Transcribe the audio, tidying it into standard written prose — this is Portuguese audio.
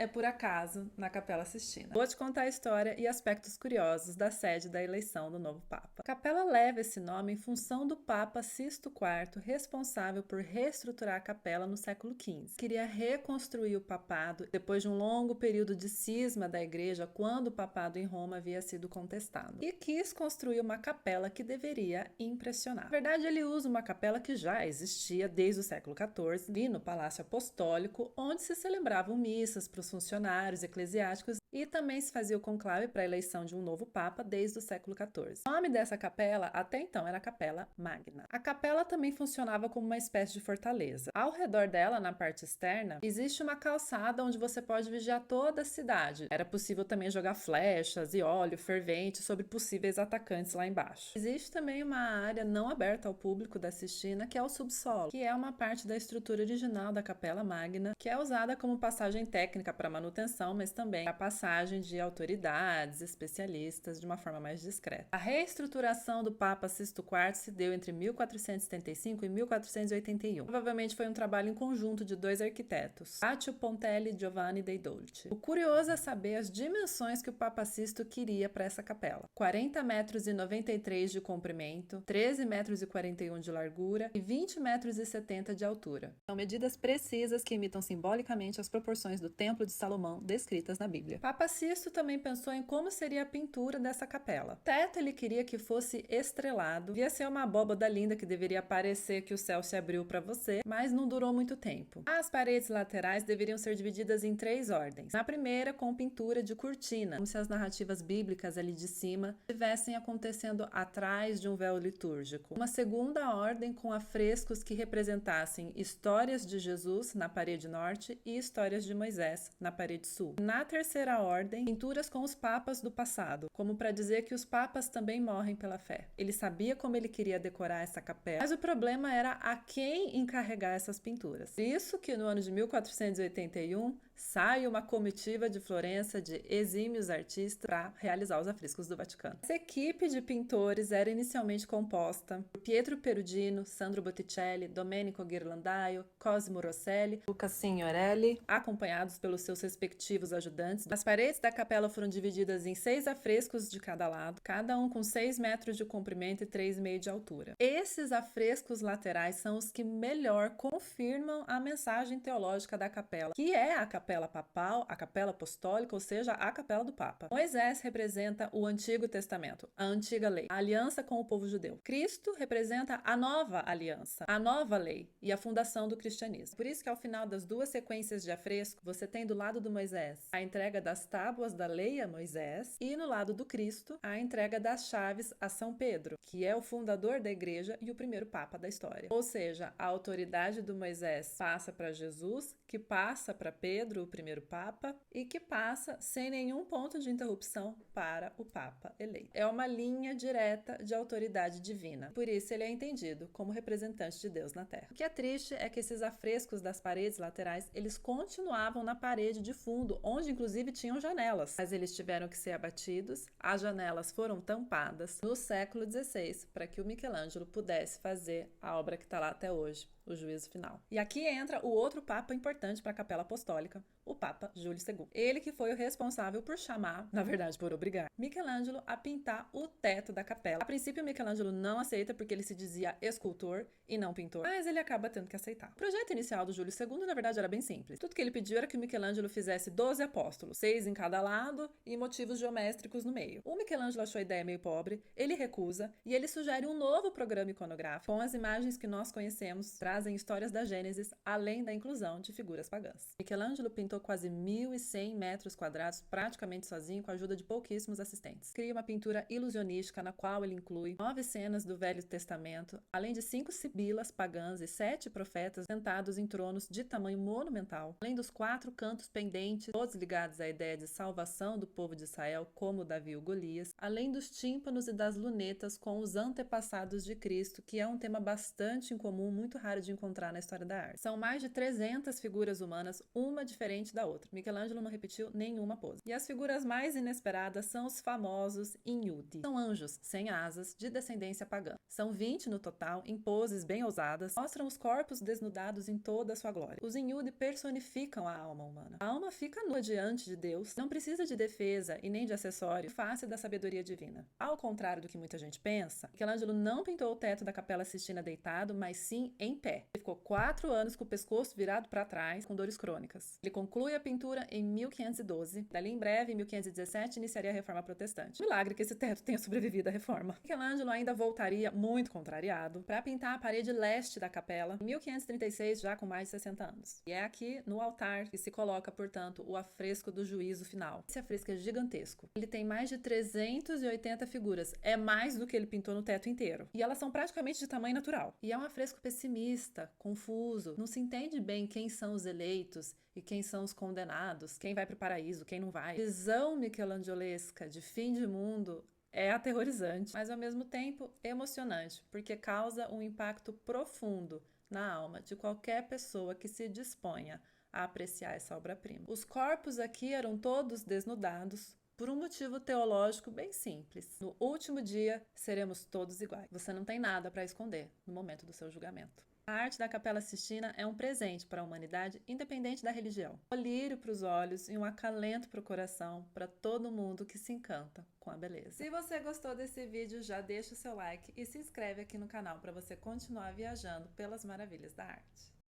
é por acaso na Capela Sistina. Vou te contar a história e aspectos curiosos da sede da eleição do novo Papa. A capela leva esse nome em função do Papa Sisto IV, responsável por reestruturar a capela no século XV. Queria reconstruir o papado depois de um longo período de cisma da igreja quando o papado em Roma havia sido contestado. E quis construir uma capela que deveria impressionar. Na verdade, ele usa uma capela que já existia desde o século XIV, ali no Palácio Apostólico, onde se celebravam missas para os funcionários eclesiásticos e também se fazia o conclave para a eleição de um novo Papa desde o século XIV. O nome dessa capela, até então, era Capela Magna. A capela também funcionava como uma espécie de fortaleza. Ao redor dela, na parte externa, existe uma calçada onde você pode vigiar toda a cidade. Era possível também jogar flechas e óleo fervente sobre possíveis atacantes lá embaixo. Existe também uma área não aberta ao público da Sistina, que é o subsolo, que é uma parte da estrutura original da Capela Magna, que é usada como passagem técnica para manutenção, mas também a passagem de autoridades, especialistas, de uma forma mais discreta. A reestruturação do Papa Sisto IV se deu entre 1475 e 1481. Provavelmente foi um trabalho em conjunto de dois arquitetos, Baccio Pontelli e Giovanni dei Dolci. O curioso é saber as dimensões que o Papa Sisto queria para essa capela: 40 metros e 93 de comprimento, 13 metros e 41 de largura e 20 metros e 70 de altura. São medidas precisas que imitam simbolicamente as proporções do Templo de Salomão descritas na Bíblia. Papa Sisto também pensou em como seria a pintura dessa capela. O teto ele queria que fosse estrelado, devia ser uma abóbada linda que deveria parecer que o céu se abriu para você, mas não durou muito tempo. As paredes laterais deveriam ser divididas em 3 ordens. Na primeira, com pintura de cortina, como se as narrativas bíblicas ali de cima estivessem acontecendo atrás de um véu litúrgico. Uma segunda ordem com afrescos que representassem histórias de Jesus na parede norte e histórias de Moisés na parede sul. Na terceira ordem, pinturas com os papas do passado, como para dizer que os papas também morrem pela fé. Ele sabia como ele queria decorar essa capela, mas o problema era a quem encarregar essas pinturas. Por isso que no ano de 1481 sai uma comitiva de Florença de exímios artistas para realizar os afrescos do Vaticano. Essa equipe de pintores era inicialmente composta por Pietro Perugino, Sandro Botticelli, Domenico Ghirlandaio, Cosimo Rosselli, Luca Signorelli, acompanhados pelos seus respectivos ajudantes. As paredes da capela foram divididas em 6 afrescos de cada lado, cada um com 6 metros de comprimento e 3,5 de altura. Esses afrescos laterais são os que melhor confirmam a mensagem teológica da capela, que é a capela papal, a capela apostólica, ou seja, a capela do Papa. Moisés representa o Antigo Testamento, a antiga lei, a aliança com o povo judeu. Cristo representa a nova aliança, a nova lei e a fundação do cristianismo. Por isso que ao final das duas sequências de afresco, você tem do lado do Moisés a entrega das tábuas da lei a Moisés e no lado do Cristo a entrega das chaves a São Pedro, que é o fundador da igreja e o primeiro papa da história. Ou seja, a autoridade do Moisés passa para Jesus, que passa para Pedro, o primeiro papa, e que passa sem nenhum ponto de interrupção para o papa eleito. É uma linha direta de autoridade divina. Por isso ele é entendido como representante de Deus na Terra. O que é triste é que esses afrescos das paredes laterais, eles continuavam na parede de fundo, onde inclusive tinham janelas, mas eles tiveram que ser abatidos. As janelas foram tampadas no século XVI para que o Michelangelo pudesse fazer a obra que está lá até hoje, o Juízo Final. E aqui entra o outro papa importante para a Capela Apostólica, o Papa Júlio II. Ele que foi o responsável por chamar, na verdade por obrigar, Michelangelo a pintar o teto da capela. A princípio, Michelangelo não aceita porque ele se dizia escultor e não pintor, mas ele acaba tendo que aceitar. O projeto inicial do Júlio II, na verdade, era bem simples. Tudo que ele pediu era que o Michelangelo fizesse 12 apóstolos, 6 em cada lado e motivos geométricos no meio. O Michelangelo achou a ideia meio pobre, ele recusa e ele sugere um novo programa iconográfico com as imagens que nós conhecemos, trazem histórias da Gênesis, além da inclusão de figuras pagãs. Michelangelo pintou quase 1.100 metros quadrados praticamente sozinho com a ajuda de pouquíssimos assistentes. Cria uma pintura ilusionística na qual ele inclui 9 cenas do Velho Testamento, além de 5 sibilas pagãs e 7 profetas sentados em tronos de tamanho monumental, além dos 4 cantos pendentes, todos ligados à ideia de salvação do povo de Israel, como Davi o Golias, além dos tímpanos e das lunetas com os antepassados de Cristo, que é um tema bastante incomum, muito raro rara de encontrar na história da arte. São mais de 300 figuras humanas, uma diferente da outra. Michelangelo não repetiu nenhuma pose. E as figuras mais inesperadas são os famosos Ignudi. São anjos sem asas, de descendência pagã. São 20 no total, em poses bem ousadas, mostram os corpos desnudados em toda a sua glória. Os Ignudi personificam a alma humana. A alma fica nua diante de Deus, não precisa de defesa e nem de acessório, face da sabedoria divina. Ao contrário do que muita gente pensa, Michelangelo não pintou o teto da Capela Sistina deitado, mas sim em pé. Ele ficou 4 anos com o pescoço virado para trás, com dores crônicas. Ele conclui a pintura em 1512. Dali em breve, em 1517, iniciaria a Reforma Protestante. Milagre que esse teto tenha sobrevivido à Reforma. Michelangelo ainda voltaria, muito contrariado, para pintar a parede leste da capela, em 1536, já com mais de 60 anos. E é aqui, no altar, que se coloca, portanto, o afresco do Juízo Final. Esse afresco é gigantesco. Ele tem mais de 380 figuras. É mais do que ele pintou no teto inteiro. E elas são praticamente de tamanho natural. E é um afresco pessimista, confuso. Não se entende bem quem são os eleitos e quem são os condenados, quem vai para o paraíso, quem não vai. A visão michelangelesca de fim de mundo é aterrorizante, mas ao mesmo tempo emocionante, porque causa um impacto profundo na alma de qualquer pessoa que se disponha a apreciar essa obra-prima. Os corpos aqui eram todos desnudados, por um motivo teológico bem simples. No último dia, seremos todos iguais. Você não tem nada para esconder no momento do seu julgamento. A arte da Capela Sistina é um presente para a humanidade, independente da religião. Um colírio para os olhos e um acalento para o coração para todo mundo que se encanta com a beleza. Se você gostou desse vídeo, já deixa o seu like e se inscreve aqui no canal para você continuar viajando pelas maravilhas da arte.